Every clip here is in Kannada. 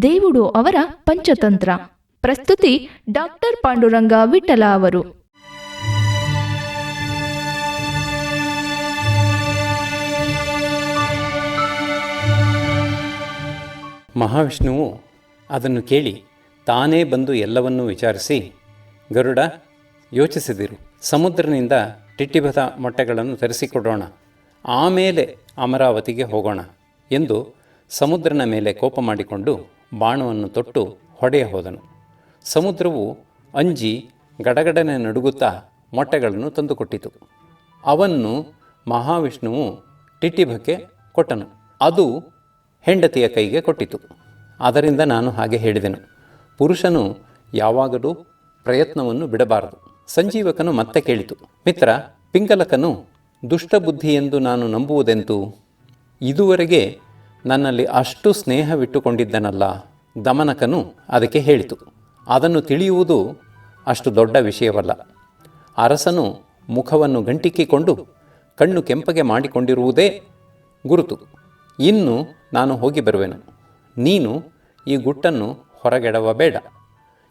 దేవుಡು ಅವರ ಪಂಚತಂತ್ರ. ಪ್ರಸ್ತುತಿ ಡಾಕ್ಟರ್ ಪಾಂಡುರಂಗ ವಿಠಲ ಅವರು. ಮಹಾವಿಷ್ಣುವು ಅದನ್ನು ಕೇಳಿ ತಾನೇ ಬಂದು ಎಲ್ಲವನ್ನೂ ವಿಚಾರಿಸಿ, ಗರುಡ, ಯೋಚಿಸಿದಿರು. ಸಮುದ್ರನಿಂದ ಟಿಟ್ಟಿಭದ ಮೊಟ್ಟೆಗಳನ್ನು ತರಿಸಿಕೊಡೋಣ, ಆಮೇಲೆ ಅಮರಾವತಿಗೆ ಹೋಗೋಣ ಎಂದು ಸಮುದ್ರನ ಮೇಲೆ ಕೋಪ ಮಾಡಿಕೊಂಡು ಬಾಣವನ್ನು ತೊಟ್ಟು ಹೊಡೆಯ ಹೋದನು. ಸಮುದ್ರವು ಅಂಜಿ ಗಡಗಡನೆ ನಡುಗುತ್ತಾ ಮೊಟ್ಟೆಗಳನ್ನು ತಂದುಕೊಟ್ಟಿತು. ಅವನ್ನು ಮಹಾವಿಷ್ಣುವು ಟಿಟ್ಟಿಭಕ್ಕೆ ಕೊಟ್ಟನು. ಅದು ಹೆಂಡತಿಯ ಕೈಗೆ ಕೊಟ್ಟಿತು. ಅದರಿಂದ ನಾನು ಹಾಗೆ ಹೇಳಿದೆನು, ಪುರುಷನು ಯಾವಾಗಲೂ ಪ್ರಯತ್ನವನ್ನು ಬಿಡಬಾರದು. ಸಂಜೀವಕನು ಮತ್ತೆ ಕೇಳಿತು, ಮಿತ್ರ, ಪಿಂಗಲಕನು ದುಷ್ಟಬುದ್ಧಿ ಎಂದು ನಾನು ನಂಬುವುದೆಂತು? ಇದುವರೆಗೆ ನನ್ನಲ್ಲಿ ಅಷ್ಟು ಸ್ನೇಹವಿಟ್ಟುಕೊಂಡಿದ್ದನಲ್ಲ. ದಮನಕನು ಅದಕ್ಕೆ ಹೇಳಿತು, ಅದನ್ನು ತಿಳಿಯುವುದು ಅಷ್ಟು ದೊಡ್ಡ ವಿಷಯವಲ್ಲ. ಅರಸನು ಮುಖವನ್ನು ಗಂಟಿಕ್ಕಿಕೊಂಡು ಕಣ್ಣು ಕೆಂಪಗೆ ಮಾಡಿಕೊಂಡಿರುವುದೇ ಗುರುತು. ಇನ್ನು ನಾನು ಹೋಗಿ ಬರುವೆನು. ನೀನು ಈ ಗುಟ್ಟನ್ನು ಹೊರಗೆಡವಬೇಡ.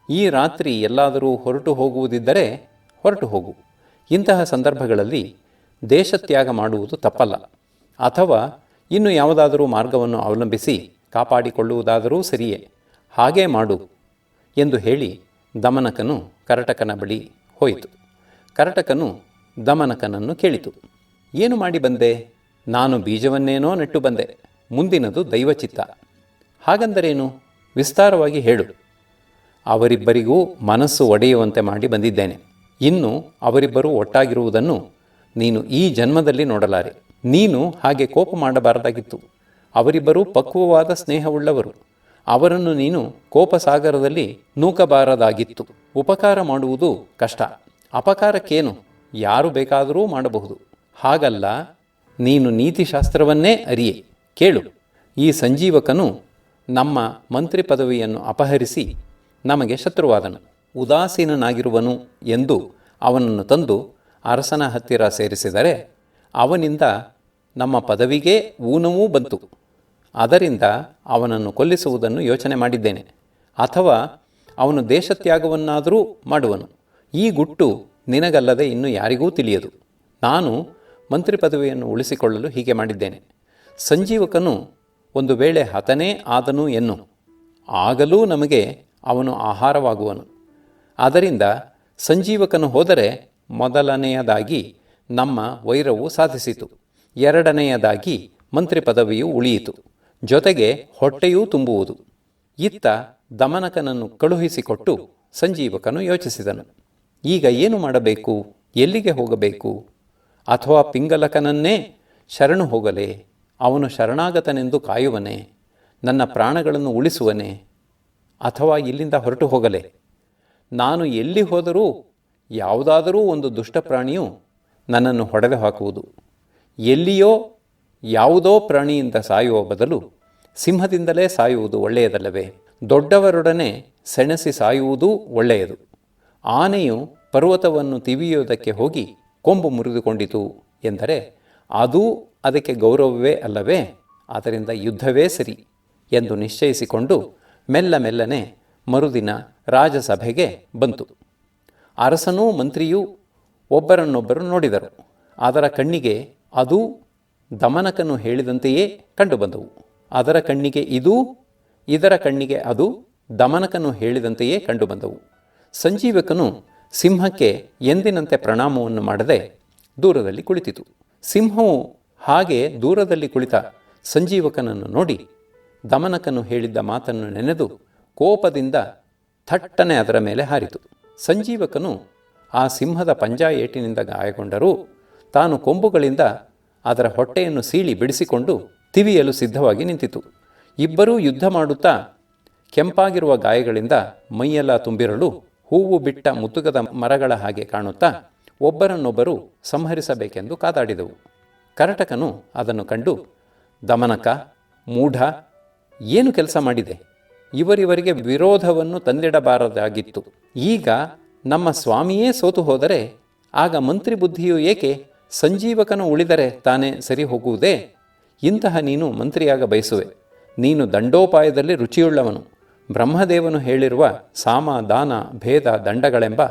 ಈ ರಾತ್ರಿ ಎಲ್ಲಾದರೂ ಹೊರಟು ಹೋಗುವುದಿದ್ದರೆ ಹೊರಟು ಹೋಗು. ಇಂತಹ ಸಂದರ್ಭಗಳಲ್ಲಿ ದೇಶತ್ಯಾಗ ಮಾಡುವುದು ತಪ್ಪಲ್ಲ. ಅಥವಾ ಇನ್ನು ಯಾವುದಾದರೂ ಮಾರ್ಗವನ್ನು ಅವಲಂಬಿಸಿ ಕಾಪಾಡಿಕೊಳ್ಳುವುದಾದರೂ ಸರಿಯೇ, ಹಾಗೇ ಮಾಡು ಎಂದು ಹೇಳಿ ದಮನಕನು ಕರಟಕನ ಬಳಿ ಹೋಯಿತು. ಕರಟಕನು ದಮನಕನನ್ನು ಕೇಳಿತು, ಏನು ಮಾಡಿ ಬಂದೆ? ನಾನು ಬೀಜವನ್ನೇನೋ ನೆಟ್ಟು ಬಂದೆ, ಮುಂದಿನದು ದೈವಚಿತ್ತ. ಹಾಗಂದರೇನು? ವಿಸ್ತಾರವಾಗಿ ಹೇಳು. ಅವರಿಬ್ಬರಿಗೂ ಮನಸ್ಸು ಒಡೆಯುವಂತೆ ಮಾಡಿ ಬಂದಿದ್ದೇನೆ. ಇನ್ನು ಅವರಿಬ್ಬರೂ ಒಟ್ಟಾಗಿರುವುದನ್ನು ನೀನು ಈ ಜನ್ಮದಲ್ಲಿ ನೋಡಲಾರೆ. ನೀನು ಹಾಗೆ ಕೋಪ ಮಾಡಬಾರದಾಗಿತ್ತು. ಅವರಿಬ್ಬರೂ ಪಕ್ವವಾದ ಸ್ನೇಹವುಳ್ಳವರು. ಅವರನ್ನು ನೀನು ಕೋಪಸಾಗರದಲ್ಲಿ ನೂಕಬಾರದಾಗಿತ್ತು. ಉಪಕಾರ ಮಾಡುವುದು ಕಷ್ಟ, ಅಪಕಾರಕ್ಕೇನು? ಯಾರು ಬೇಕಾದರೂ ಮಾಡಬಹುದು. ಹಾಗಲ್ಲ, ನೀನು ನೀತಿಶಾಸ್ತ್ರವನ್ನೇ ಅರಿಯೆ. ಕೇಳು, ಈ ಸಂಜೀವಕನು ನಮ್ಮ ಮಂತ್ರಿ ಪದವಿಯನ್ನು ಅಪಹರಿಸಿ ನಮಗೆ ಶತ್ರುವಾದನು. ಉದಾಸೀನನಾಗಿರುವನು ಎಂದು ಅವನನ್ನು ತಂದು ಅರಸನ ಹತ್ತಿರ ಸೇರಿಸಿದರೆ ಅವನಿಂದ ನಮ್ಮ ಪದವಿಗೆ ಊನವೂ ಬಂತು. ಅದರಿಂದ ಅವನನ್ನು ಕೊಲ್ಲಿಸುವುದನ್ನು ಯೋಚನೆ ಮಾಡಿದ್ದೇನೆ. ಅಥವಾ ಅವನು ದೇಶತ್ಯಾಗವನ್ನಾದರೂ ಮಾಡುವನು. ಈ ಗುಟ್ಟು ನಿನಗಲ್ಲದೆ ಇನ್ನು ಯಾರಿಗೂ ತಿಳಿಯದು. ನಾನು ಮಂತ್ರಿ ಪದವಿಯನ್ನು ಉಳಿಸಿಕೊಳ್ಳಲು ಹೀಗೆ ಮಾಡಿದ್ದೇನೆ. ಸಂಜೀವಕನು ಒಂದು ವೇಳೆ ಹತನೇ ಆದನು ಎನ್ನು, ಆಗಲೂ ನಮಗೆ ಅವನು ಆಹಾರವಾಗುವನು. ಅದರಿಂದ ಸಂಜೀವಕನು ಹೋದರೆ ಮೊದಲನೆಯದಾಗಿ ನಮ್ಮ ವೈರವು ಸಾಧಿಸಿತು, ಎರಡನೆಯದಾಗಿ ಮಂತ್ರಿ ಪದವಿಯು ಉಳಿಯಿತು, ಜೊತೆಗೆ ಹೊಟ್ಟೆಯೂ ತುಂಬುವುದು. ಇತ್ತ ದಮನಕನನ್ನು ಕಳುಹಿಸಿಕೊಟ್ಟು ಸಂಜೀವಕನು ಯೋಚಿಸಿದನು, ಈಗ ಏನು ಮಾಡಬೇಕು? ಎಲ್ಲಿಗೆ ಹೋಗಬೇಕು? ಅಥವಾ ಪಿಂಗಲಕನನ್ನೇ ಶರಣು ಹೋಗಲೇ? ಅವನು ಶರಣಾಗತನೆಂದು ಕಾಯುವನೇ? ನನ್ನ ಪ್ರಾಣಗಳನ್ನು ಉಳಿಸುವನೇ? ಅಥವಾ ಇಲ್ಲಿಂದ ಹೊರಟು ಹೋಗಲೇ? ನಾನು ಎಲ್ಲಿ ಹೋದರೂ ಯಾವುದಾದರೂ ಒಂದು ದುಷ್ಟ ಪ್ರಾಣಿಯು ನನ್ನನ್ನು ಹೊಡೆದು ಹಾಕುವುದು. ಎಲ್ಲಿಯೋ ಯಾವುದೋ ಪ್ರಾಣಿಯಿಂದ ಸಾಯುವ ಬದಲು ಸಿಂಹದಿಂದಲೇ ಸಾಯುವುದು ಒಳ್ಳೆಯದಲ್ಲವೇ? ದೊಡ್ಡವರೊಡನೆ ಸೆಣಸಿ ಸಾಯುವುದೂ ಒಳ್ಳೆಯದು. ಆನೆಯು ಪರ್ವತವನ್ನು ತಿವಿಯುವುದಕ್ಕೆ ಹೋಗಿ ಕೊಂಬು ಮುರಿದುಕೊಂಡಿತು ಎಂದರೆ ಅದೂ ಅದಕ್ಕೆ ಗೌರವವೇ ಅಲ್ಲವೇ? ಆದ್ದರಿಂದ ಯುದ್ಧವೇ ಸರಿ ಎಂದು ನಿಶ್ಚಯಿಸಿಕೊಂಡು ಮೆಲ್ಲನೆ ಮರುದಿನ ರಾಜಸಭೆಗೆ ಬಂತು. ಅರಸನೂ ಮಂತ್ರಿಯೂ ಒಬ್ಬರನ್ನೊಬ್ಬರು ನೋಡಿದರು. ಅದರ ಕಣ್ಣಿಗೆ ಅದು ದಮನಕನು ಹೇಳಿದಂತೆಯೇ ಕಂಡುಬಂದವು. ಅದರ ಕಣ್ಣಿಗೆ ಇದೂ, ಇದರ ಕಣ್ಣಿಗೆ ಅದು ದಮನಕನು ಹೇಳಿದಂತೆಯೇ ಕಂಡುಬಂದವು. ಸಂಜೀವಕನು ಸಿಂಹಕ್ಕೆ ಎಂದಿನಂತೆ ಪ್ರಣಾಮವನ್ನು ಮಾಡದೆ ದೂರದಲ್ಲಿ ಕುಳಿತಿತು. ಸಿಂಹವು ಹಾಗೆ ದೂರದಲ್ಲಿ ಕುಳಿತ ಸಂಜೀವಕನನ್ನು ನೋಡಿ ದಮನಕನು ಹೇಳಿದ್ದ ಮಾತನ್ನು ನೆನೆದು ಕೋಪದಿಂದ ಥಟ್ಟನೆ ಅದರ ಮೇಲೆ ಹಾರಿತು. ಸಂಜೀವಕನು ಆ ಸಿಂಹದ ಪಂಜಾ ಏಟಿನಿಂದ ಗಾಯಗೊಂಡರೂ ತಾನು ಕೊಂಬುಗಳಿಂದ ಅದರ ಹೊಟ್ಟೆಯನ್ನು ಸೀಳಿ ಬಿಡಿಸಿಕೊಂಡು ತಿವಿಯಲು ಸಿದ್ಧವಾಗಿ ನಿಂತಿತು. ಇಬ್ಬರೂ ಯುದ್ಧ ಮಾಡುತ್ತಾ ಕೆಂಪಾಗಿರುವ ಗಾಯಗಳಿಂದ ಮೈಯೆಲ್ಲ ತುಂಬಿರಲು ಹೂವು ಬಿಟ್ಟ ಮುತ್ತುಗದ ಮರಗಳ ಹಾಗೆ ಕಾಣುತ್ತಾ ಒಬ್ಬರನ್ನೊಬ್ಬರು ಸಂಹರಿಸಬೇಕೆಂದು ಕಾದಾಡಿದವು. ಕರಟಕನು ಅದನ್ನು ಕಂಡು, ದಮನಕ, ಮೂಢ, ಏನು ಕೆಲಸ ಮಾಡಿದೆ? ಇವರಿವರಿಗೆ ವಿರೋಧವನ್ನು ತಂದಿಡಬಾರದಾಗಿತ್ತು. ಈಗ ನಮ್ಮ ಸ್ವಾಮಿಯೇ ಸೋತು ಹೋದರೆ ಆಗ ಮಂತ್ರಿ ಬುದ್ಧಿಯು ಏಕೆ? ಸಂಜೀವಕನು ಉಳಿದರೆ ತಾನೇ ಸರಿ ಹೋಗುವುದೇ? ಇಂತಹ ನೀನು ಮಂತ್ರಿಯಾಗ ಬಯಸುವೆ. ನೀನು ದಂಡೋಪಾಯದಲ್ಲಿ ರುಚಿಯುಳ್ಳವನು. ಬ್ರಹ್ಮದೇವನು ಹೇಳಿರುವ ಸಾಮ ದಾನ ಭೇದ ದಂಡಗಳೆಂಬ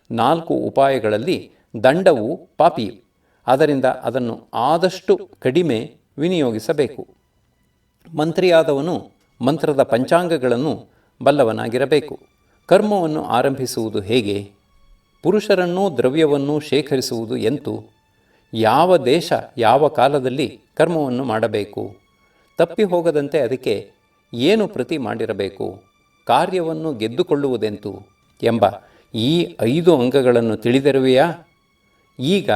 4 ಉಪಾಯಗಳಲ್ಲಿ ದಂಡವು ಪಾಪಿಯು. ಆದ್ದರಿಂದ ಅದನ್ನು ಆದಷ್ಟು ಕಡಿಮೆ ವಿನಿಯೋಗಿಸಬೇಕು. ಮಂತ್ರಿಯಾದವನು ಮಂತ್ರದ ಪಂಚಾಂಗಗಳನ್ನು ಬಲ್ಲವನಾಗಿರಬೇಕು. ಕರ್ಮವನ್ನು ಆರಂಭಿಸುವುದು ಹೇಗೆ? ಪುರುಷರನ್ನೂ ದ್ರವ್ಯವನ್ನೂ ಶೇಖರಿಸುವುದು ಎಂತು? ಯಾವ ದೇಶ ಯಾವ ಕಾಲದಲ್ಲಿ ಕರ್ಮವನ್ನು ಮಾಡಬೇಕು? ತಪ್ಪಿ ಹೋಗದಂತೆ ಅದಕ್ಕೆ ಏನು ಪ್ರತಿ ಮಾಡಿರಬೇಕು? ಕಾರ್ಯವನ್ನು ಗೆದ್ದುಕೊಳ್ಳುವುದೆಂತು? ಎಂಬ ಈ 5 ಅಂಗಗಳನ್ನು ತಿಳಿದಿರುವೆಯಾ? ಈಗ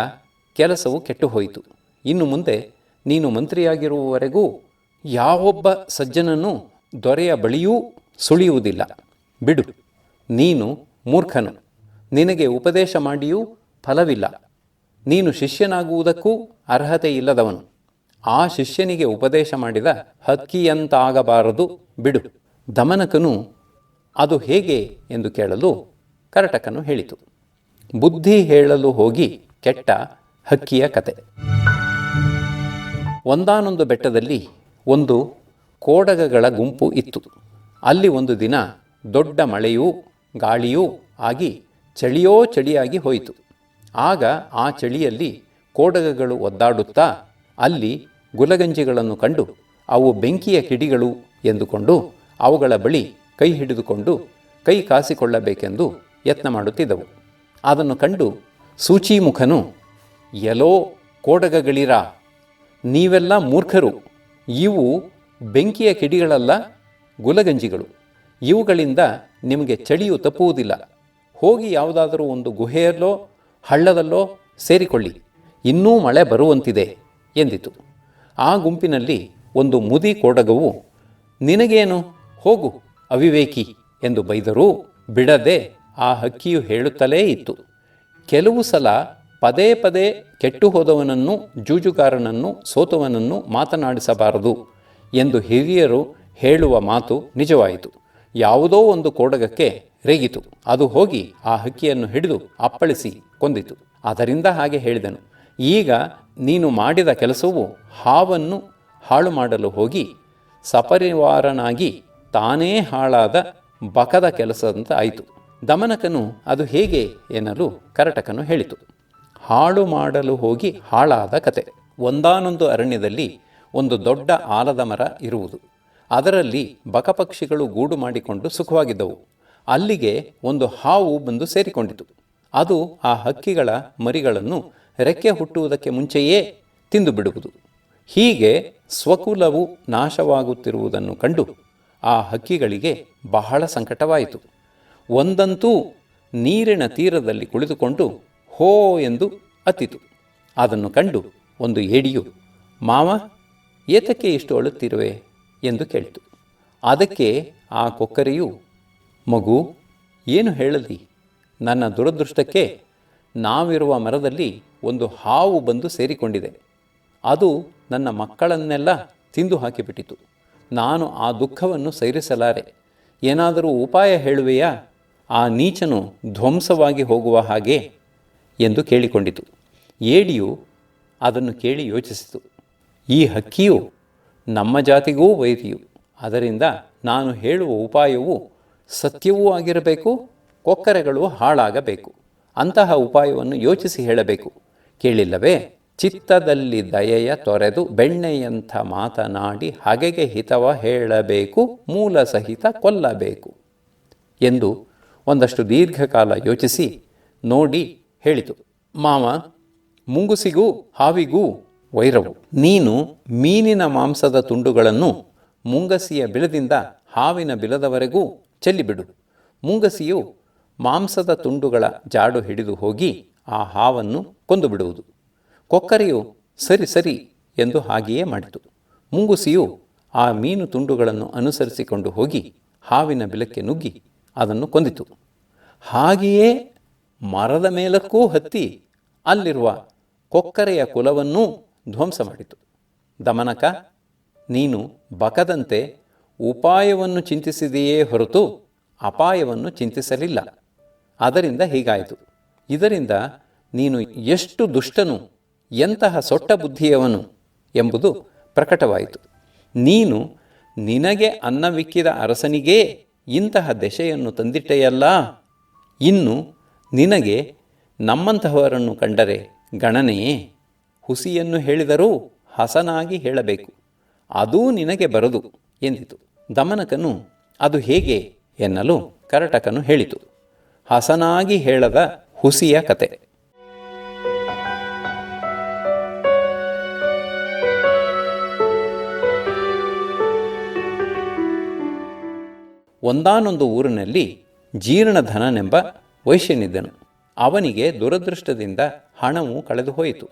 ಕೆಲಸವು ಕೆಟ್ಟು ಹೋಯಿತು. ಇನ್ನು ಮುಂದೆ ನೀನು ಮಂತ್ರಿಯಾಗಿರುವವರೆಗೂ ಯಾವೊಬ್ಬ ಸಜ್ಜನನೂ ದೊರೆಯ ಬಳಿಯೂ ಸುಳಿಯುವುದಿಲ್ಲ. ಬಿಡು, ನೀನು ಮೂರ್ಖನು. ನಿನಗೆ ಉಪದೇಶ ಮಾಡಿಯೂ ಫಲವಿಲ್ಲ. ನೀನು ಶಿಷ್ಯನಾಗುವುದಕ್ಕೂ ಅರ್ಹತೆ ಇಲ್ಲದವನು. ಆ ಶಿಷ್ಯನಿಗೆ ಉಪದೇಶ ಮಾಡಿದ ಹಕ್ಕಿಯಂತಾಗಬಾರದು. ಬಿಡು. ದಮನಕನು ಅದು ಹೇಗೆ ಎಂದು ಕೇಳಲು ಕರಟಕನು ಹೇಳಿತು. ಬುದ್ಧಿ ಹೇಳಲು ಹೋಗಿ ಕೆಟ್ಟ ಹಕ್ಕಿಯ ಕತೆ. ಒಂದಾನೊಂದು ಬೆಟ್ಟದಲ್ಲಿ ಒಂದು ಕೋಡಗಗಳ ಗುಂಪು ಇತ್ತು. ಅಲ್ಲಿ ಒಂದು ದಿನ ದೊಡ್ಡ ಮಳೆಯೂ ಗಾಳಿಯೂ ಆಗಿ ಚಳಿಯೋ ಚಳಿಯಾಗಿ ಹೋಯಿತು. ಆಗ ಆ ಚಳಿಯಲ್ಲಿ ಕೋಡಗಗಳು ಒದ್ದಾಡುತ್ತಾ ಅಲ್ಲಿ ಗುಲಗಂಜಿಗಳನ್ನು ಕಂಡು ಅವು ಬೆಂಕಿಯ ಕಿಡಿಗಳು ಎಂದುಕೊಂಡು ಅವುಗಳ ಬಳಿ ಕೈ ಹಿಡಿದುಕೊಂಡು ಕೈ ಕಾಸಿಕೊಳ್ಳಬೇಕೆಂದು ಯತ್ನ ಮಾಡುತ್ತಿದ್ದವು. ಅದನ್ನು ಕಂಡು ಸೂಚಿಮುಖನು, ಎಲೋ ಕೋಡಗಗಳಿರಾ, ನೀವೆಲ್ಲ ಮೂರ್ಖರು. ಇವು ಬೆಂಕಿಯ ಕಿಡಿಗಳಲ್ಲ, ಗುಲಗಂಜಿಗಳು. ಇವುಗಳಿಂದ ನಿಮಗೆ ಚಳಿಯು ತಪ್ಪುವುದಿಲ್ಲ. ಹೋಗಿ ಯಾವುದಾದರೂ ಒಂದು ಗುಹೆಯಲ್ಲೋ ಹಳ್ಳದಲ್ಲೋ ಸೇರಿಕೊಳ್ಳಿ, ಇನ್ನೂ ಮಳೆ ಬರುವಂತಿದೆ ಎಂದಿತು. ಆ ಗುಂಪಿನಲ್ಲಿ ಒಂದು ಮುದಿ ಕೋಡಗವು, ನಿನಗೇನು, ಹೋಗು ಅವಿವೇಕಿ ಎಂದು ಬೈದರೂ ಬಿಡದೆ ಆ ಹಕ್ಕಿಯು ಹೇಳುತ್ತಲೇ ಇತ್ತು. ಕೆಲವು ಸಲ ಪದೇ ಪದೇ ಕೆಟ್ಟು ಹೋದವನನ್ನು, ಜೂಜುಗಾರನನ್ನು, ಸೋತವನನ್ನು ಮಾತನಾಡಿಸಬಾರದು ಎಂದು ಹಿರಿಯರು ಹೇಳುವ ಮಾತು ನಿಜವಾಯಿತು. ಯಾವುದೋ ಒಂದು ಕೋಡಗಕ್ಕೆ ರೇಗಿತು. ಅದು ಹೋಗಿ ಆ ಹಕ್ಕಿಯನ್ನು ಹಿಡಿದು ಅಪ್ಪಳಿಸಿ ಕೊಂದಿತು. ಅದರಿಂದ ಹಾಗೆ ಹೇಳಿದನು, ಈಗ ನೀನು ಮಾಡಿದ ಕೆಲಸವು ಹಾವನ್ನು ಹಾಳು ಮಾಡಲು ಹೋಗಿ ಸಪರಿವಾರನಾಗಿ ತಾನೇ ಹಾಳಾದ ಬಕದ ಕೆಲಸದಂತ ಆಯಿತು. ದಮನಕನು ಅದು ಹೇಗೆ ಎನ್ನಲು ಕರಟಕನು ಹೇಳಿತು. ಹಾಳು ಮಾಡಲು ಹೋಗಿ ಹಾಳಾದ ಕತೆ. ಒಂದಾನೊಂದು ಅರಣ್ಯದಲ್ಲಿ ಒಂದು ದೊಡ್ಡ ಆಲದ ಮರ ಇರುವುದು. ಅದರಲ್ಲಿ ಬಕಪಕ್ಷಿಗಳು ಗೂಡು ಮಾಡಿಕೊಂಡು ಸುಖವಾಗಿದ್ದವು. ಅಲ್ಲಿಗೆ ಒಂದು ಹಾವು ಬಂದು ಸೇರಿಕೊಂಡಿತು. ಅದು ಆ ಹಕ್ಕಿಗಳ ಮರಿಗಳನ್ನು ರೆಕ್ಕೆ ಹುಟ್ಟುವುದಕ್ಕೆ ಮುಂಚೆಯೇ ತಿಂದು ಬಿಡುವುದು. ಹೀಗೆ ಸ್ವಕುಲವು ನಾಶವಾಗುತ್ತಿರುವುದನ್ನು ಕಂಡು ಆ ಹಕ್ಕಿಗಳಿಗೆ ಬಹಳ ಸಂಕಟವಾಯಿತು. ಒಂದಂತೂ ನೀರಿನ ತೀರದಲ್ಲಿ ಕುಳಿತುಕೊಂಡು ಹೋ ಎಂದು ಅತ್ತಿತು. ಅದನ್ನು ಕಂಡು ಒಂದು ಏಡಿಯು, ಮಾವ, ಏತಕ್ಕೆ ಇಷ್ಟು ಅಳುತ್ತಿರುವೆ ಎಂದು ಕೇಳಿತು. ಅದಕ್ಕೆ ಆ ಕೊಕ್ಕರೆಯು, ಮಗು, ಏನು ಹೇಳಲಿ, ನನ್ನ ದುರದೃಷ್ಟಕ್ಕೆ ನಾವಿರುವ ಮರದಲ್ಲಿ ಒಂದು ಹಾವು ಬಂದು ಸೇರಿಕೊಂಡಿದೆ. ಅದು ನನ್ನ ಮಕ್ಕಳನ್ನೆಲ್ಲ ತಿಂದು ಹಾಕಿಬಿಟ್ಟಿತು. ನಾನು ಆ ದುಃಖವನ್ನು ಸೈರಿಸಲಾರೆ. ಏನಾದರೂ ಉಪಾಯ ಹೇಳುವೆಯಾ, ಆ ನೀಚನು ಧ್ವಂಸವಾಗಿ ಹೋಗುವ ಹಾಗೆ ಎಂದು ಕೇಳಿಕೊಂಡಿತು. ಏಡಿಯು ಅದನ್ನು ಕೇಳಿ ಯೋಚಿಸಿತು. ಈ ಹಕ್ಕಿಯು ನಮ್ಮ ಜಾತಿಗೂ ವೈರಿಯು. ಅದರಿಂದ ನಾನು ಹೇಳುವ ಉಪಾಯವು ಸತ್ಯವೂ ಆಗಿರಬೇಕು, ಕೊಕ್ಕರೆಗಳು ಹಾಳಾಗಬೇಕು. ಅಂತಹ ಉಪಾಯವನ್ನು ಯೋಚಿಸಿ ಹೇಳಬೇಕು. ಕೇಳಿಲ್ಲವೇ? ಚಿತ್ತದಲ್ಲಿ ದಯೆಯ ತೊರೆದು ಬೆಣ್ಣೆಯಂಥ ಮಾತನಾಡಿ ಹಗೆಗೆ ಹಿತವ ಹೇಳಬೇಕು, ಮೂಲ ಸಹಿತ ಕೊಲ್ಲಬೇಕು ಎಂದು ಒಂದಷ್ಟು ದೀರ್ಘಕಾಲ ಯೋಚಿಸಿ ನೋಡಿ ಹೇಳಿತು. ಮಾವ, ಮುಂಗುಸಿಗೂ ಹಾವಿಗೂ ವೈರವು. ನೀನು ಮೀನಿನ ಮಾಂಸದ ತುಂಡುಗಳನ್ನು ಮುಂಗಸಿಯ ಬಿಲದಿಂದ ಹಾವಿನ ಬಿಲದವರೆಗೂ ಚೆಲ್ಲಿಬಿಡು. ಮುಂಗಸಿಯು ಮಾಂಸದ ತುಂಡುಗಳ ಜಾಡು ಹಿಡಿದು ಹೋಗಿ ಆ ಹಾವನ್ನು ಕೊಂದು ಬಿಡುವುದು. ಕೊಕ್ಕರೆಯು ಸರಿ ಸರಿ ಎಂದು ಹಾಗೆಯೇ ಮಾಡಿತು. ಮುಂಗುಸಿಯು ಆ ಮೀನು ತುಂಡುಗಳನ್ನು ಅನುಸರಿಸಿಕೊಂಡು ಹೋಗಿ ಹಾವಿನ ಬಿಲಕ್ಕೆ ನುಗ್ಗಿ ಅದನ್ನು ಕೊಂದಿತು. ಹಾಗೆಯೇ ಮರದ ಮೇಲಕ್ಕೂ ಹತ್ತಿ ಅಲ್ಲಿರುವ ಕೊಕ್ಕರೆಯ ಕುಲವನ್ನೂ ಧ್ವಂಸ ಮಾಡಿತು. ದಮನಕ, ನೀನು ಬಕದಂತೆ ಉಪಾಯವನ್ನು ಚಿಂತಿಸಿದೆಯೇ ಹೊರತು ಅಪಾಯವನ್ನು ಚಿಂತಿಸಲಿಲ್ಲ. ಅದರಿಂದ ಹೀಗಾಯಿತು. ಇದರಿಂದ ನೀನು ಎಷ್ಟು ದುಷ್ಟನು, ಎಂತಹ ಸೊಟ್ಟ ಬುದ್ಧಿಯವನು ಎಂಬುದು ಪ್ರಕಟವಾಯಿತು. ನೀನು ನಿನಗೆ ಅನ್ನವಿಕ್ಕಿದ ಅರಸನಿಗೇ ಇಂತಹ ದೆಸೆಯನ್ನು ತಂದಿಟ್ಟೆಯಲ್ಲ, ಇನ್ನು ನಿನಗೆ ನಮ್ಮಂತಹವರನ್ನು ಕಂಡರೆ ಗಣನೆಯೇ? ಹುಸಿಯನ್ನು ಹೇಳಿದರೂ ಹಸನಾಗಿ ಹೇಳಬೇಕು, ಅದೂ ನಿನಗೆ ಬರದು ಎಂದಿತು. ದಮನಕನು ಅದು ಹೇಗೆ ಎನ್ನಲು ಕರಟಕನು ಹೇಳಿತು, ಹಸನಾಗಿ ಹೇಳದ ಹುಸಿಯ ಕತೆ. ಒಂದಾನೊಂದು ಊರಿನಲ್ಲಿ ಜೀರ್ಣಧನನೆಂಬ ವೈಶ್ಯನಿದ್ದನು. ಅವನಿಗೆ ದುರದೃಷ್ಟದಿಂದ ಹಣವು ಕಳೆದು ಹೋಯಿತು.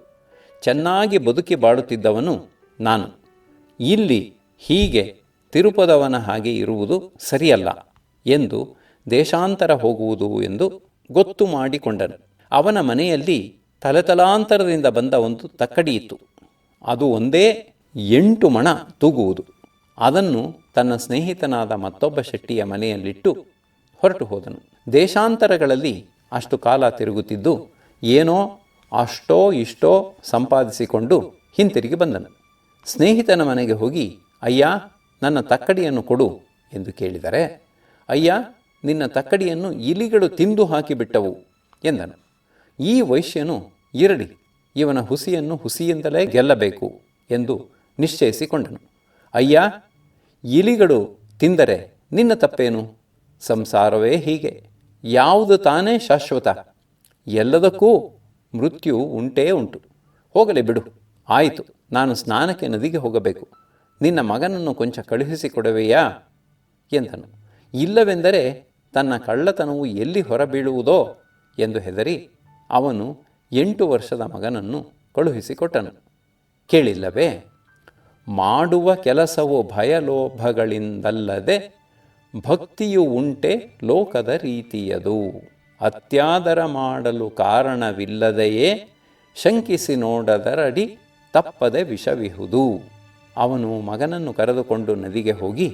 ಚೆನ್ನಾಗಿ ಬದುಕಿ ಬಾಳುತ್ತಿದ್ದವನು ನಾನು ಇಲ್ಲಿ ಹೀಗೆ ತಿರುಪದವನ ಹಾಗೆ ಇರುವುದು ಸರಿಯಲ್ಲ ಎಂದು ದೇಶಾಂತರ ಹೋಗುವುದು ಎಂದು ಗೊತ್ತು ಮಾಡಿಕೊಂಡನು. ಅವನ ಮನೆಯಲ್ಲಿ ತಲೆತಲಾಂತರದಿಂದ ಬಂದ ಒಂದು ತಕ್ಕಡಿ ಇತ್ತು. ಅದು ಒಂದೇ 8 ಮಣ ತೂಗುವುದು. ಅದನ್ನು ತನ್ನ ಸ್ನೇಹಿತನಾದ ಮತ್ತೊಬ್ಬ ಶೆಟ್ಟಿಯ ಮನೆಯಲ್ಲಿಟ್ಟು ಹೊರಟು ಹೋದನು. ದೇಶಾಂತರಗಳಲ್ಲಿ ಅಷ್ಟು ಕಾಲ ತಿರುಗುತ್ತಿದ್ದು ಏನೋ ಅಷ್ಟೋ ಇಷ್ಟೋ ಸಂಪಾದಿಸಿಕೊಂಡು ಹಿಂತಿರುಗಿ ಬಂದನು. ಸ್ನೇಹಿತನ ಮನೆಗೆ ಹೋಗಿ, ಅಯ್ಯ, ನನ್ನ ತಕ್ಕಡಿಯನ್ನು ಕೊಡು ಎಂದು ಕೇಳಿದರೆ, ಅಯ್ಯ, ನಿನ್ನ ತಕ್ಕಡಿಯನ್ನು ಇಲಿಗಳು ತಿಂದು ಹಾಕಿಬಿಟ್ಟವು ಎಂದನು. ಈ ವೈಶ್ಯನು ಇರಲಿ, ಇವನ ಹುಸಿಯನ್ನು ಹುಸಿಯಿಂದಲೇ ಗೆಲ್ಲಬೇಕು ಎಂದು ನಿಶ್ಚಯಿಸಿಕೊಂಡನು. ಅಯ್ಯ, ಇಲಿಗಳು ತಿಂದರೆ ನಿನ್ನ ತಪ್ಪೇನು? ಸಂಸಾರವೇ ಹೀಗೆ, ಯಾವುದು ತಾನೇ ಶಾಶ್ವತ? ಎಲ್ಲದಕ್ಕೂ ಮೃತ್ಯು ಉಂಟೇ ಉಂಟು. ಹೋಗಲೇ ಬಿಡು. ಆಯಿತು, ನಾನು ಸ್ನಾನಕ್ಕೆ ನದಿಗೆ ಹೋಗಬೇಕು. ನಿನ್ನ ಮಗನನ್ನು ಕೊಂಚ ಕಳುಹಿಸಿಕೊಡುವೆಯಾ ಎಂದನು. ಇಲ್ಲವೆಂದರೆ ತನ್ನ ಕಳ್ಳತನವು ಎಲ್ಲಿ ಹೊರಬೀಳುವುದೋ ಎಂದು ಹೆದರಿ ಅವನು 8 ವರ್ಷದ ಮಗನನ್ನು ಕಳುಹಿಸಿಕೊಟ್ಟನು. ಕೇಳಿಲ್ಲವೇ? ಮಾಡುವ ಕೆಲಸವು ಭಯಲೋಭಗಳಿಂದಲ್ಲದೆ ಭಕ್ತಿಯು ಉಂಟೆ ಲೋಕದ ರೀತಿಯದು. ಅತ್ಯಾದರ ಮಾಡಲು ಕಾರಣವಿಲ್ಲದೆಯೇ ಶಂಕಿಸಿ ನೋಡದರಡಿ ತಪ್ಪದೆ ವಿಷವಿಹುದು. ಅವನು ಮಗನನ್ನು ಕರೆದುಕೊಂಡು ನದಿಗೆ ಹೋಗಿ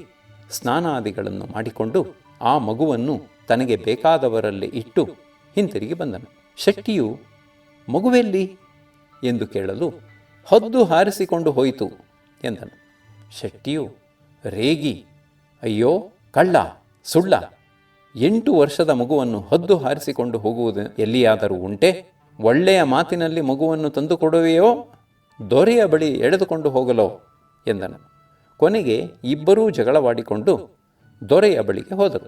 ಸ್ನಾನಾದಿಗಳನ್ನು ಮಾಡಿಕೊಂಡು ಆ ಮಗುವನ್ನು ತನಗೆ ಬೇಕಾದವರಲ್ಲಿ ಇಟ್ಟು ಹಿಂತಿರುಗಿ ಬಂದನು. ಶೆಟ್ಟಿಯು ಮಗುವೆಲ್ಲಿ ಎಂದು ಕೇಳಲು, ಹದ್ದು ಹಾರಿಸಿಕೊಂಡು ಹೋಯಿತು ಎಂದನು. ಶೆಟ್ಟಿಯು ರೇಗಿ, ಅಯ್ಯೋ ಕಳ್ಳ, ಸುಳ್ಳ, 8 ವರ್ಷದ ಮಗುವನ್ನು ಹದ್ದು ಹಾರಿಸಿಕೊಂಡು ಹೋಗುವುದು ಎಲ್ಲಿಯಾದರೂ ಉಂಟೆ? ಒಳ್ಳೆಯ ಮಾತಿನಲ್ಲಿ ಮಗುವನ್ನು ತಂದುಕೊಡುವೆಯೋ, ದೊರೆಯ ಬಳಿ ಎಳೆದುಕೊಂಡು ಹೋಗಲೋ ಎಂದನು. ಕೊನೆಗೆ ಇಬ್ಬರೂ ಜಗಳವಾಡಿಕೊಂಡು ದೊರೆಯ ಬಳಿಗೆ ಹೋದರು.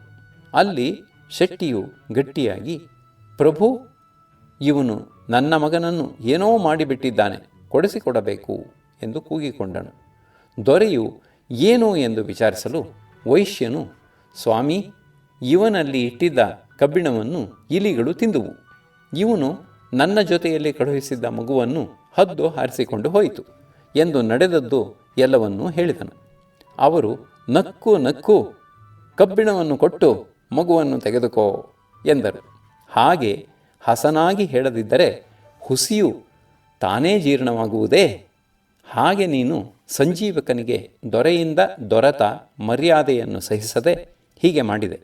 ಅಲ್ಲಿ ಶೆಟ್ಟಿಯು ಗಟ್ಟಿಯಾಗಿ, ಪ್ರಭು, ಇವನು ನನ್ನ ಮಗನನ್ನು ಏನೋ ಮಾಡಿಬಿಟ್ಟಿದ್ದಾನೆ, ಕೊಡಿಸಿಕೊಡಬೇಕು ಎಂದು ಕೂಗಿಕೊಂಡನು. ದೊರೆಯು ಏನು ಎಂದು ವಿಚಾರಿಸಲು ವೈಶ್ಯನು, ಸ್ವಾಮಿ, ಇವನಲ್ಲಿ ಇಟ್ಟಿದ್ದ ಕಬ್ಬಿಣವನ್ನು ಇಲಿಗಳು ತಿಂದುವು. ಇವನು ನನ್ನ ಜೊತೆಯಲ್ಲಿ ಕಳುಹಿಸಿದ್ದ ಮಗುವನ್ನು ಹದ್ದು ಹಾರಿಸಿಕೊಂಡು ಹೋಯಿತು ಎಂದು ನಡೆದದ್ದು ಎಲ್ಲವನ್ನೂ ಹೇಳಿದನು. ಅವರು ನಕ್ಕು ನಕ್ಕು ಕಬ್ಬಿಣವನ್ನು ಕೊಟ್ಟು ಮಗುವನ್ನು ತೆಗೆದುಕೋ ಎಂದರು. ಹಾಗೆ ಹಸನಾಗಿ ಹೇಳದಿದ್ದರೆ ಹುಸಿಯು ತಾನೇ ಜೀರ್ಣವಾಗುವುದೇ? ಹಾಗೆ ನೀನು ಸಂಜೀವಕನಿಗೆ ದೊರೆಯಿಂದ ದೊರೆತ ಮರ್ಯಾದೆಯನ್ನು ಸಹಿಸದೆ ಹೀಗೆ ಮಾಡಿದೆ.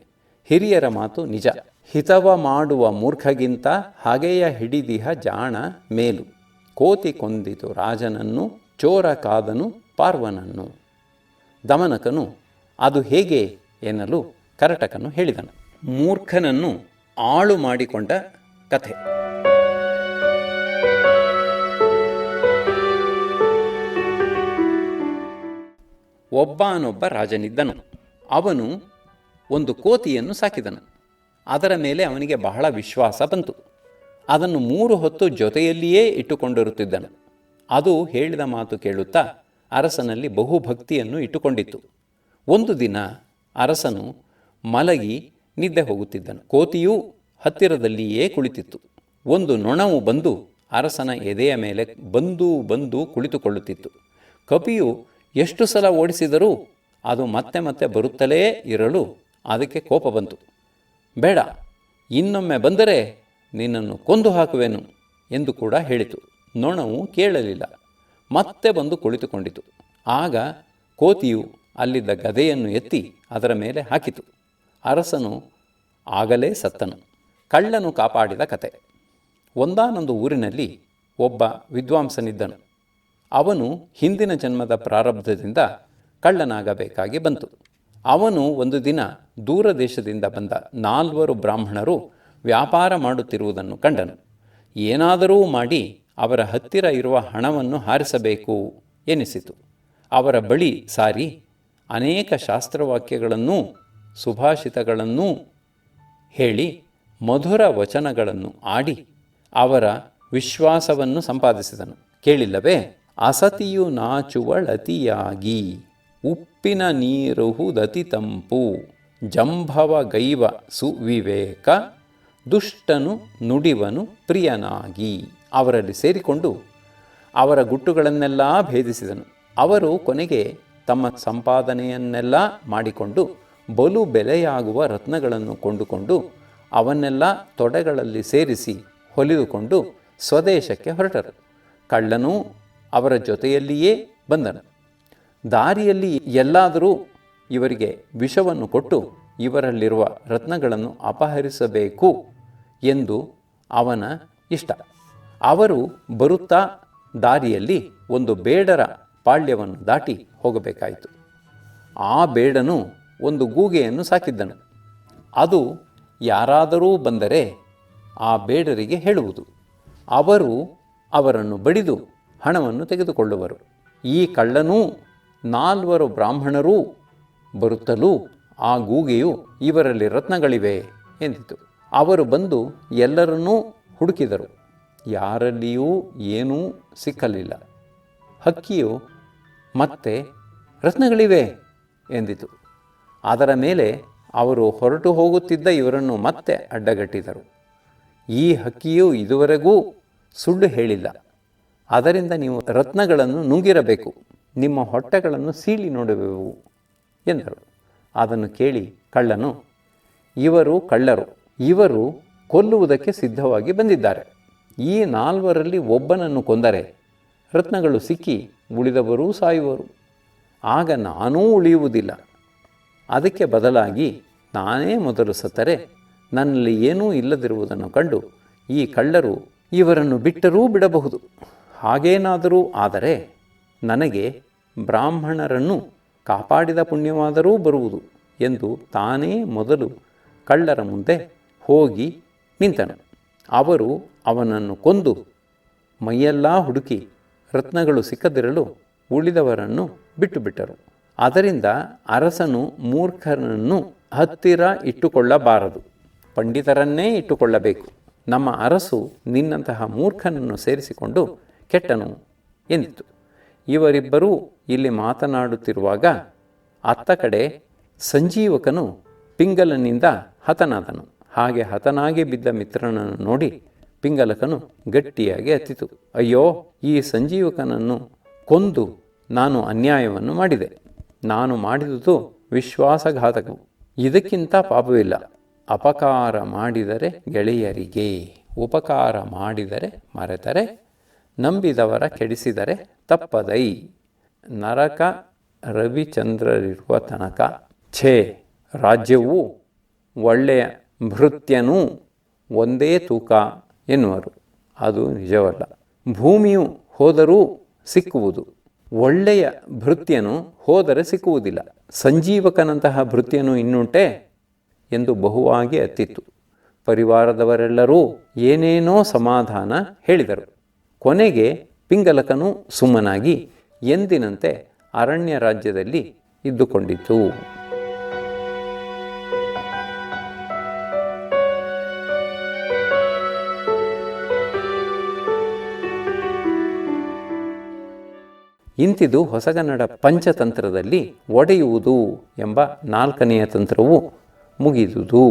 ಹಿರಿಯರ ಮಾತು ನಿಜ. ಹಿತವ ಮಾಡುವ ಮೂರ್ಖಗಿಂತ ಹಾಗೆಯ ಹಿಡಿದಿಹ ಜಾಣ ಮೇಲು. ಕೋತಿ ಕೊಂದಿತು ರಾಜನನ್ನು, ಚೋರ ಕಾದನು ಪಾರ್ವನನ್ನು. ದಮನಕನು ಅದು ಹೇಗೆ ಎನ್ನಲು ಕರಟಕನು ಹೇಳಿದನು. ಮೂರ್ಖನನ್ನು ಆಳು ಮಾಡಿಕೊಂಡ ಕಥೆ. ಒಬ್ಬನೊಬ್ಬ ರಾಜನಿದ್ದನು. ಅವನು ಒಂದು ಕೋತಿಯನ್ನು ಸಾಕಿದನು. ಅದರ ಮೇಲೆ ಅವನಿಗೆ ಬಹಳ ವಿಶ್ವಾಸ ಬಂತು. ಅದನ್ನು 3 ಹೊತ್ತು ಜೊತೆಯಲ್ಲಿಯೇ ಇಟ್ಟುಕೊಂಡಿರುತ್ತಿದ್ದನು. ಅದು ಹೇಳಿದ ಮಾತು ಕೇಳುತ್ತಾ ಅರಸನಲ್ಲಿ ಬಹುಭಕ್ತಿಯನ್ನು ಇಟ್ಟುಕೊಂಡಿತ್ತು. ಒಂದು ದಿನ ಅರಸನು ಮಲಗಿ ನಿದ್ದೆ ಹೋಗುತ್ತಿದ್ದನು. ಕೋತಿಯೂ ಹತ್ತಿರದಲ್ಲಿಯೇ ಕುಳಿತಿತ್ತು. ಒಂದು ನೊಣವು ಬಂದು ಅರಸನ ಎದೆಯ ಮೇಲೆ ಬಂದು ಕುಳಿತುಕೊಳ್ಳುತ್ತಿತ್ತು. ಕಪಿಯು ಎಷ್ಟು ಸಲ ಓಡಿಸಿದರೂ ಅದು ಮತ್ತೆ ಮತ್ತೆ ಬರುತ್ತಲೇ ಇರಲು ಅದಕ್ಕೆ ಕೋಪ ಬಂತು. ಬೇಡ, ಇನ್ನೊಮ್ಮೆ ಬಂದರೆ ನಿನ್ನನ್ನು ಕೊಂದು ಹಾಕುವೆನು ಎಂದು ಕೂಡ ಹೇಳಿತು. ನೊಣವು ಕೇಳಲಿಲ್ಲ, ಮತ್ತೆ ಬಂದು ಕುಳಿತುಕೊಂಡಿತು. ಆಗ ಕೋತಿಯು ಅಲ್ಲಿದ್ದ ಗದೆಯನ್ನು ಎತ್ತಿ ಅದರ ಮೇಲೆ ಹಾಕಿತು. ಅರಸನು ಆಗಲೇ ಸತ್ತನು. ಕಳ್ಳನು ಕಾಪಾಡಿದ ಕತೆ. ಒಂದಾನೊಂದು ಊರಿನಲ್ಲಿ ಒಬ್ಬ ವಿದ್ವಾಂಸನಿದ್ದನು. ಅವನು ಹಿಂದಿನ ಜನ್ಮದ ಪ್ರಾರಬ್ಧದಿಂದ ಕಳ್ಳನಾಗಬೇಕಾಗಿ ಬಂತು. ಅವನು ಒಂದು ದಿನ ದೂರ ದೇಶದಿಂದ ಬಂದ 4 ಬ್ರಾಹ್ಮಣರು ವ್ಯಾಪಾರ ಮಾಡುತ್ತಿರುವುದನ್ನು ಕಂಡನು. ಏನಾದರೂ ಮಾಡಿ ಅವರ ಹತ್ತಿರ ಇರುವ ಹಣವನ್ನು ಹಾರಿಸಬೇಕು ಎನಿಸಿತು. ಅವರ ಬಳಿ ಸಾರಿ ಅನೇಕ ಶಾಸ್ತ್ರವಾಕ್ಯಗಳನ್ನೂ ಸುಭಾಷಿತಗಳನ್ನೂ ಹೇಳಿ ಮಧುರ ವಚನಗಳನ್ನು ಆಡಿ ಅವರ ವಿಶ್ವಾಸವನ್ನು ಸಂಪಾದಿಸಿದನು. ಕೇಳಿಲ್ಲವೇ? ಅಸತಿಯು ನಾಚುವಳತಿಯಾಗಿ ಉಪ್ಪಿನ ನೀರುಹುದತಿ ತಂಪು ಜಂಭವ ಗೈವ ಸುವಿವೇಕ ದುಷ್ಟನು ನುಡಿವನು ಪ್ರಿಯನಾಗಿ. ಅವರಲ್ಲಿ ಸೇರಿಕೊಂಡು ಅವರ ಗುಟ್ಟುಗಳನ್ನೆಲ್ಲ ಭೇದಿಸಿದನು. ಅವರು ಕೊನೆಗೆ ತಮ್ಮ ಸಂಪಾದನೆಯನ್ನೆಲ್ಲ ಮಾಡಿಕೊಂಡು ಬಲು ಬೆಲೆಯಾಗುವ ರತ್ನಗಳನ್ನು ಕೊಂಡುಕೊಂಡು ಅವನ್ನೆಲ್ಲ ತೊಡೆಗಳಲ್ಲಿ ಸೇರಿಸಿ ಹೊಲಿದುಕೊಂಡು ಸ್ವದೇಶಕ್ಕೆ ಹೊರಟರು. ಕಳ್ಳನೂ ಅವರ ಜೊತೆಯಲ್ಲಿಯೇ ಬಂದನು. ದಾರಿಯಲ್ಲಿ ಎಲ್ಲಾದರೂ ಇವರಿಗೆ ವಿಷವನ್ನು ಕೊಟ್ಟು ಇವರಲ್ಲಿರುವ ರತ್ನಗಳನ್ನು ಅಪಹರಿಸಬೇಕು ಎಂದು ಅವನ ಇಷ್ಟ. ಅವರು ಬರುತ್ತಾ ದಾರಿಯಲ್ಲಿ ಒಂದು ಬೇಡರ ಪಾಳ್ಯವನ್ನು ದಾಟಿ ಹೋಗಬೇಕಾಯಿತು. ಆ ಬೇಡನು ಒಂದು ಗೂಗೆಯನ್ನು ಸಾಕಿದ್ದನು. ಅದು ಯಾರಾದರೂ ಬಂದರೆ ಆ ಬೇಡರಿಗೆ ಹೇಳುವುದು. ಅವರು ಅವರನ್ನು ಬಡಿದು ಹಣವನ್ನು ತೆಗೆದುಕೊಳ್ಳುವರು. ಈ ಕಳ್ಳನೂ 4 ಬ್ರಾಹ್ಮಣರೂ ಬರುತ್ತಲೂ ಆ ಗೂಗೆಯು ಇವರಲ್ಲಿ ರತ್ನಗಳಿವೆ ಎಂದಿತು. ಅವರು ಬಂದು ಎಲ್ಲರನ್ನೂ ಹುಡುಕಿದರು. ಯಾರಲ್ಲಿಯೂ ಏನೂ ಸಿಕ್ಕಲಿಲ್ಲ. ಹಕ್ಕಿಯು ಮತ್ತೆ ರತ್ನಗಳಿವೆ ಎಂದಿತು. ಅದರ ಮೇಲೆ ಅವರು ಹೊರಟು ಹೋಗುತ್ತಿದ್ದ ಇವರನ್ನು ಮತ್ತೆ ಅಡ್ಡಗಟ್ಟಿದರು. ಈ ಹಕ್ಕಿಯು ಇದುವರೆಗೂ ಸುಳ್ಳು ಹೇಳಿಲ್ಲ. ಅದರಿಂದ ನೀವು ರತ್ನಗಳನ್ನು ನುಂಗಿರಬೇಕು. ನಿಮ್ಮ ಹೊಟ್ಟೆಗಳನ್ನು ಸೀಳಿ ನೋಡುವೆವು ಎಂದರು. ಅದನ್ನು ಕೇಳಿ ಕಳ್ಳನು, ಇವರು ಕಳ್ಳರು, ಇವರು ಕೊಲ್ಲುವುದಕ್ಕೆ ಸಿದ್ಧವಾಗಿ ಬಂದಿದ್ದಾರೆ. ಈ 4ರಲ್ಲಿ ಒಬ್ಬನನ್ನು ಕೊಂದರೆ ರತ್ನಗಳು ಸಿಕ್ಕಿ ಉಳಿದವರೂ ಸಾಯುವರು. ಆಗ ನಾನೂ ಉಳಿಯುವುದಿಲ್ಲ. ಅದಕ್ಕೆ ಬದಲಾಗಿ ನಾನೇ ಮೊದಲು ಸತ್ತರೆ ನನ್ನಲ್ಲಿ ಏನೂ ಇಲ್ಲದಿರುವುದನ್ನು ಕಂಡು ಈ ಕಳ್ಳರು ಇವರನ್ನು ಬಿಟ್ಟರೂ ಬಿಡಬಹುದು. ಹಾಗೇನಾದರೂ ಆದರೆ ನನಗೆ ಬ್ರಾಹ್ಮಣರನ್ನು ಕಾಪಾಡಿದ ಪುಣ್ಯವಾದರೂ ಬರುವುದು ಎಂದು ತಾನೇ ಮೊದಲು ಕಳ್ಳರ ಮುಂದೆ ಹೋಗಿ ನಿಂತನು. ಅವರು ಅವನನ್ನು ಕೊಂದು ಮೈಯೆಲ್ಲ ಹುಡುಕಿ ರತ್ನಗಳು ಸಿಕ್ಕದಿರಲು ಉಳಿದವರನ್ನು ಬಿಟ್ಟುಬಿಟ್ಟರು. ಅದರಿಂದ ಅರಸನು ಮೂರ್ಖರನ್ನು ಹತ್ತಿರ ಇಟ್ಟುಕೊಳ್ಳಬಾರದು, ಪಂಡಿತರನ್ನೇ ಇಟ್ಟುಕೊಳ್ಳಬೇಕು. ನಮ್ಮ ಅರಸು ನಿನ್ನಂತಹ ಮೂರ್ಖನನ್ನು ಸೇರಿಸಿಕೊಂಡು ಕೆಟ್ಟನು ಎಂದಿತು. ಇವರಿಬ್ಬರೂ ಇಲ್ಲಿ ಮಾತನಾಡುತ್ತಿರುವಾಗ ಅತ್ತ ಕಡೆ ಸಂಜೀವಕನು ಪಿಂಗಲನಿಂದ ಹತನಾದನು. ಹಾಗೆ ಹತನಾಗಿ ಬಿದ್ದ ಮಿತ್ರನನ್ನು ನೋಡಿ ಪಿಂಗಲಕನು ಗಟ್ಟಿಯಾಗಿ ಅತ್ತಿತು. ಅಯ್ಯೋ, ಈ ಸಂಜೀವಕನನ್ನು ಕೊಂದು ನಾನು ಅನ್ಯಾಯವನ್ನು ಮಾಡಿದೆ. ನಾನು ಮಾಡಿದುದು ವಿಶ್ವಾಸಘಾತಕವು. ಇದಕ್ಕಿಂತ ಪಾಪವಿಲ್ಲ. ಅಪಕಾರ ಮಾಡಿದರೆ ಗೆಳೆಯರಿಗೆ, ಉಪಕಾರ ಮಾಡಿದರೆ ಮರೆತರೆ, ನಂಬಿದವರ ಕೆಡಿಸಿದರೆ ತಪ್ಪದೈ. ನರಕ ರವಿಚಂದ್ರರಿರುವ ತನಕ ಛೇ, ರಾಜ್ಯವೂ ಒಳ್ಳೆಯ ಭೃತ್ಯನೂ ಒಂದೇ ತೂಕ ಎನ್ನುವರು. ಅದು ನಿಜವಲ್ಲ. ಭೂಮಿಯು ಹೋದರೂ ಸಿಕ್ಕುವುದು, ಒಳ್ಳೆಯ ಭೃತ್ಯನು ಹೋದರೆ ಸಿಕ್ಕುವುದಿಲ್ಲ. ಸಂಜೀವಕನಂತಹ ಭೃತ್ಯನು ಇನ್ನುಂಟೆ ಎಂದು ಬಹುವಾಗಿ ಅತ್ತಿತ್ತು. ಪರಿವಾರದವರೆಲ್ಲರೂ ಏನೇನೋ ಸಮಾಧಾನ ಹೇಳಿದರು. ಕೊನೆಗೆ ಪಿಂಗಲಕನು ಸುಮ್ಮನಾಗಿ ಎಂದಿನಂತೆ ಅರಣ್ಯ ರಾಜ್ಯದಲ್ಲಿ ಇದ್ದುಕೊಂಡಿತು. ಇಂತಿದು ಹೊಸಗನ್ನಡ ಪಂಚತಂತ್ರದಲ್ಲಿ ಒಡೆಯುವುದು ಎಂಬ 4ನೆಯ ತಂತ್ರವು ಮುಗಿದುದು.